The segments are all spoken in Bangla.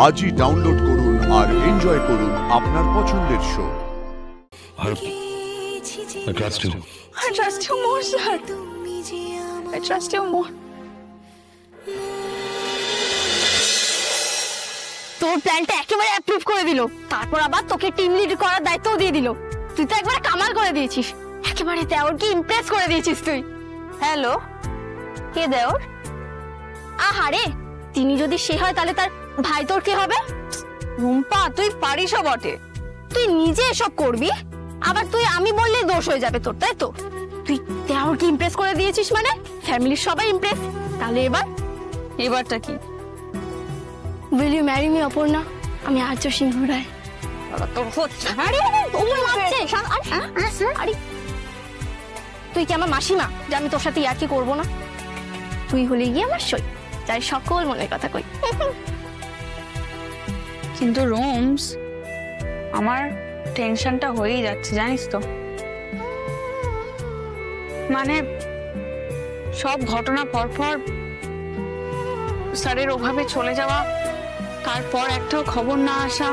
আজই ডাউনলোড করুন আর এনজয় করুন আপনার পছন্দের show. I trust you. I trust you more, sir. I trust you more. তোর প্ল্যানটা একেবারে অ্যাপ্রুভ করে দিল, তারপর আবার তোকে টিম লিড করার দায়িত্বও দিয়ে দিল। তুই তো একবারে কামাল করে দিয়েছিস, একেবারে দেওরকে ইমপ্রেস করে দিয়েছিস তুই। হ্যালো, কে দেওর? আহারে, তিনি যদি সে হয় তাহলে তার ভাই তোর কে হবে? রুম্পা, তুই পারিসও বটে, তুই নিজে এসব করবি, আবার তুই আমি বললে দোষ হয়ে যাবে তোর, তাই তো? তুই দেওরকে ইমপ্রেস করে দিয়েছিস মানে ফ্যামিলির সবাই ইমপ্রেস। তাহলে এবারটা কি? Will you marry me, Aparna? আমি আর্য সিংহ রায়। তুই কি আমার মাসিমা যে আমি তোর সাথে ইয়ার্কি করবো না? তুই হলে গিয়ে আমার সই, তাই সকল মনের কথা কই। কিন্তু রোমস, আমার টেনশনটা হয়েই যাচ্ছে জানিস তো। মানে সব ঘটনা পরপর স্যারের ওভাবে চলে যাওয়া, তারপর একটাও খবর না আসা,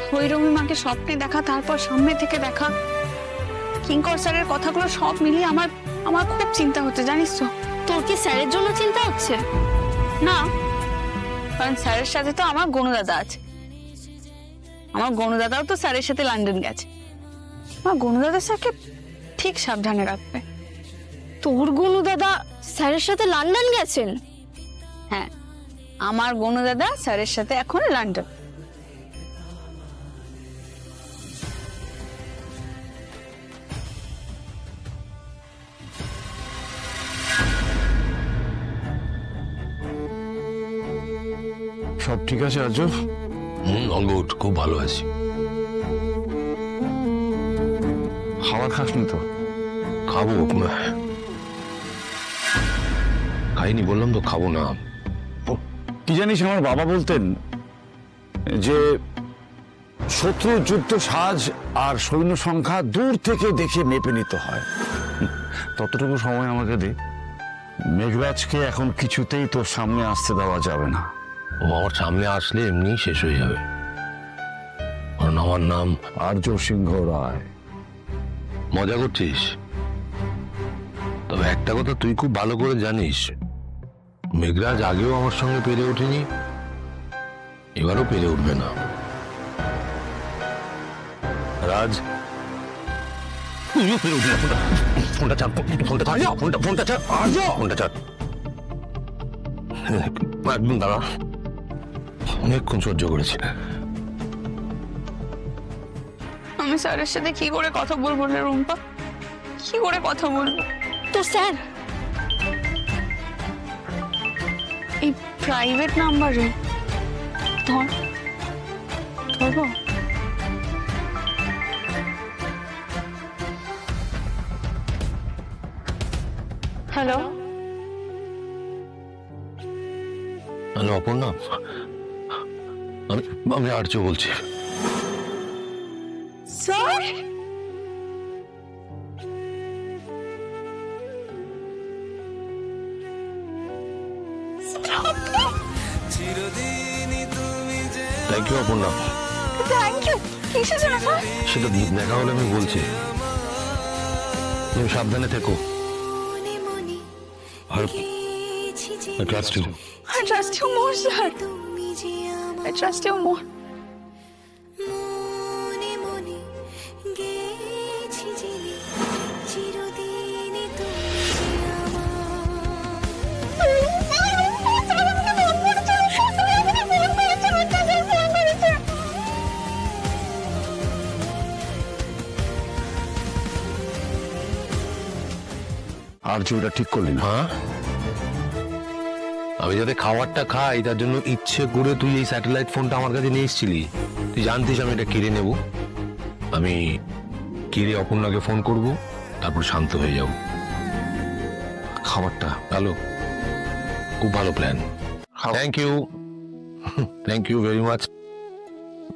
ভৈরবী মাকে স্বপ্নে দেখা, তারপর সামনে থেকে দেখা, কিঙ্কর স্যারের কথাগুলো সব মিলিয়ে আমার খুব চিন্তা হচ্ছে জানিস তো। তোর কি স্যারের জন্য চিন্তা হচ্ছে? না, কারণ স্যারের সাথে তো আমার গনুদাদা আছে, আমার গনুদাদাও তো স্যারের সাথে লন্ডন গেছে, আমার গনুদাদা স্যারকে ঠিক সাবধানে রাখবে। তোর গনুদাদা স্যারের সাথে লন্ডন গেছেন? হ্যাঁ, আমার গনুদাদা স্যারের সাথে এখন লন্ডন। সব ঠিক আছে আর্য? অঙ্গট খুব ভালো আছি। খাবার খাসনি তো? খাবো, খাইনি বললাম তো, খাবো না। কি জানিস, আমার বাবা বলতেন যে শত্রুর যুদ্ধ সাজ আর সৈন্য সংখ্যা দূর থেকে দেখে মেপে নিতে হয়। ততটুকু সময় আমাকে দে, মেঘরাজকে এখন কিছুতেই তোর সামনে আসতে দেওয়া যাবে না। ও আমার সামনে আসলে এমনি শেষ হয়ে যাবে, কারণ আমার নাম আর্য সিংহ রায়। মজা করছিস? তবে একটা কথা তুই খুব ভালো করে জানিস, মেঘরাজ আগেও আমার সঙ্গে পেরে ওঠেনি, এবারও পেরে উঠবে না। রাজ, তুইও পেরে উঠবি না। ফোনটা চাপ, ফোনটা চাপ, ফোনটা চাপ। একদম দাঁড়া, অনেকক্ষণ সহ্য করেছি। আমি স্যারের সাথে কি করে কথা বলবো রে রুম্পা, কি করে কথা বলবো? তো স্যার এই প্রাইভেট নাম্বারে ধরবো? হ্যালো, হ্যালো অপর্ণা, আমি আর্য বলছি। Sir, thank you Aparna. Thank you কিসের জন্য স্যার? সেটা দেখা হলে আমি বলছি, তুমি সাবধানে থেকো। I trust you. I trust you more, sir. I trust you more. আর্য, ওটা ঠিক করলি না? হ্যাঁ, আমি যাতে খাবারটা খাই তার জন্য ইচ্ছে করে তুই এই স্যাটেলাইট ফোনটা আমার কাছে নিয়ে এসেছিলি। তুই জানতিস আমি এটা কেড়ে নেব, আমি কেড়ে অপর্ণাকে ফোন করব, তারপর শান্ত হয়ে যাব। খাবারটা ভালো, খুব ভালো plan. Thank you, thank you very much.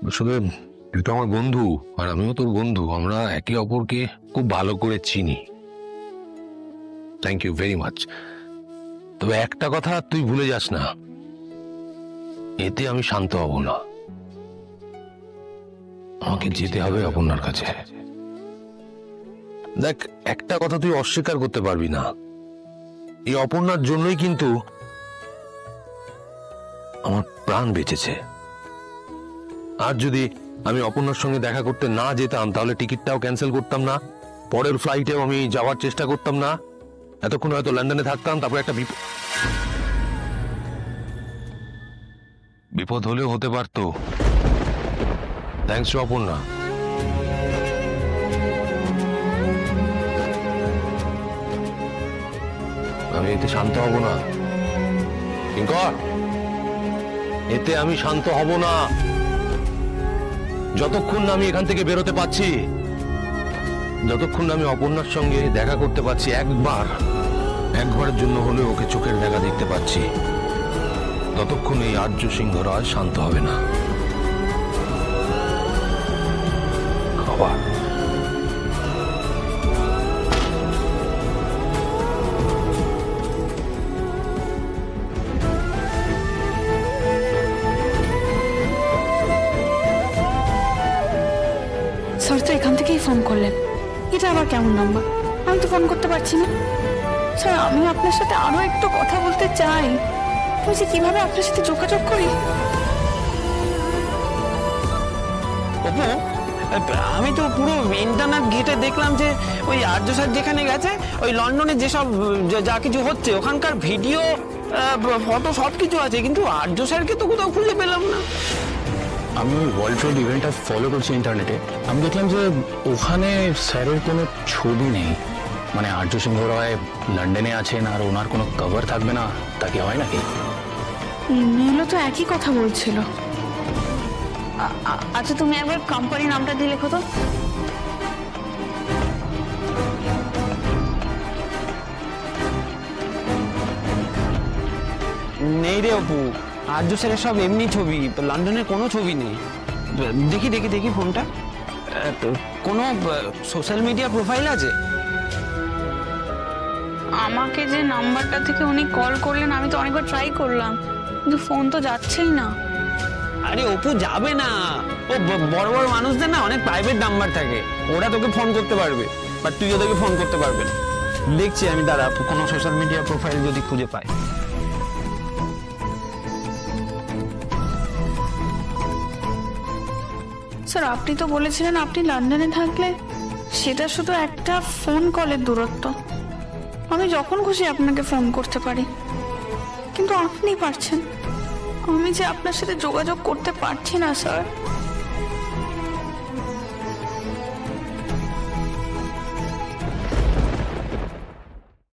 আসলে তুই তো আমার বন্ধু আর আমিও তোর বন্ধু, আমরা একে অপরকে খুব ভালো করে চিনি। Thank you very much. তবে একটা কথা তুই ভুলে যাস না, এতে আমি শান্ত হব না। আমাকে যেতে হবে অপর্ণার কাছে। দেখ, একটা কথা তুই অস্বীকার করতে পারবি না, এই অপর্ণার জন্যই কিন্তু আমার প্রাণ বেঁচেছে। আর যদি আমি অপর্ণার সঙ্গে দেখা করতে না যেতাম তাহলে টিকিটটাও ক্যান্সেল করতাম না, পরের ফ্লাইটেও আমি যাওয়ার চেষ্টা করতাম না, এতক্ষণ হয়তো লন্ডনে থাকতাম। তারপর একটা বিপদ হলেও হতে পারতো। Thanks to Aparna. আমি এতে শান্ত হব না কিঙ্কর, এতে আমি শান্ত হব না যতক্ষণ না আমি এখান থেকে বেরোতে পারছি, যতক্ষণ না আমি অপর্ণার সঙ্গে দেখা করতে পারছি, একবারের জন্য হলেও ওকে চোখের দেখা দেখতে পাচ্ছি, ততক্ষণ এই আর্য সিংহ রায় শান্ত হবে না। খাবার স্যার তো এখান থেকেই ফোন করলেন, এটা আবার কেমন নাম্বার? আমি তো ফোন করতে পারছি না। স্যার, আমি আপনার সাথে আরো একটু কথা বলতে চাই। আমি যে কিভাবে আপনার সাথে যোগাযোগ করি? অপু, আমি তো পুরো ইন্টারনেট ঘেটে দেখলাম যে ওই আর্য স্যার যেখানে গেছে, ওই লন্ডনে যেসব যা কিছু হচ্ছে ওখানকার ভিডিও, ফটো সব কিছু আছে, কিন্তু আর্য স্যারকে তো কোথাও খুঁজে পেলাম না। আমি ওই ওয়ার্ল্ড ট্রেড ইভেন্টটা ফলো করছি ইন্টারনেটে। আমি দেখলাম যে ওখানে স্যারের কোনো ছবি নেই। মানে আর্য সিংহ রায় লন্ডনে আছেন আর ওনার কোনো কভার থাকবে না, তা কি হয় নাকি? নীলও তো একই কথা বলছিল। আচ্ছা, তুমি একবার কোম্পানি নামটা দিয়ে লেখো তো। নেই রে অপু, আর্য স্যারের সব এমনি ছবি, লন্ডনের কোনো ছবি নেই। দেখি দেখি দেখি ফোনটা, কোনো সোশ্যাল মিডিয়া প্রোফাইল আছে? আমাকে যে নাম্বারটা থেকে উনি কল করলেন, আমি তো অনেকবার ট্রাই করলাম, কিন্তু ফোন তো যাচ্ছেই না। আরে অপু, যাবে না। ও বড় বড় মানুষদের না অনেক প্রাইভেট নাম্বার থাকে, ওরা তোকে ফোন করতে পারবে, বাট তুই ওদেরকে ফোন করতে পারবে না। দেখছি আমি, দাঁড়া, কোনো সোশ্যাল মিডিয়া প্রোফাইল যদি খুঁজে পাই। স্যার, আপনি তো বলেছিলেন আপনি লন্ডনে থাকলে সেটা শুধু একটা ফোন কলের দূরত্ব, আমি যখন খুশি আপনাকে ফোন করতে পারি, কিন্তু আপনি পারছেন। আমি যে আপনার সাথে যোগাযোগ করতে পারছি না স্যার।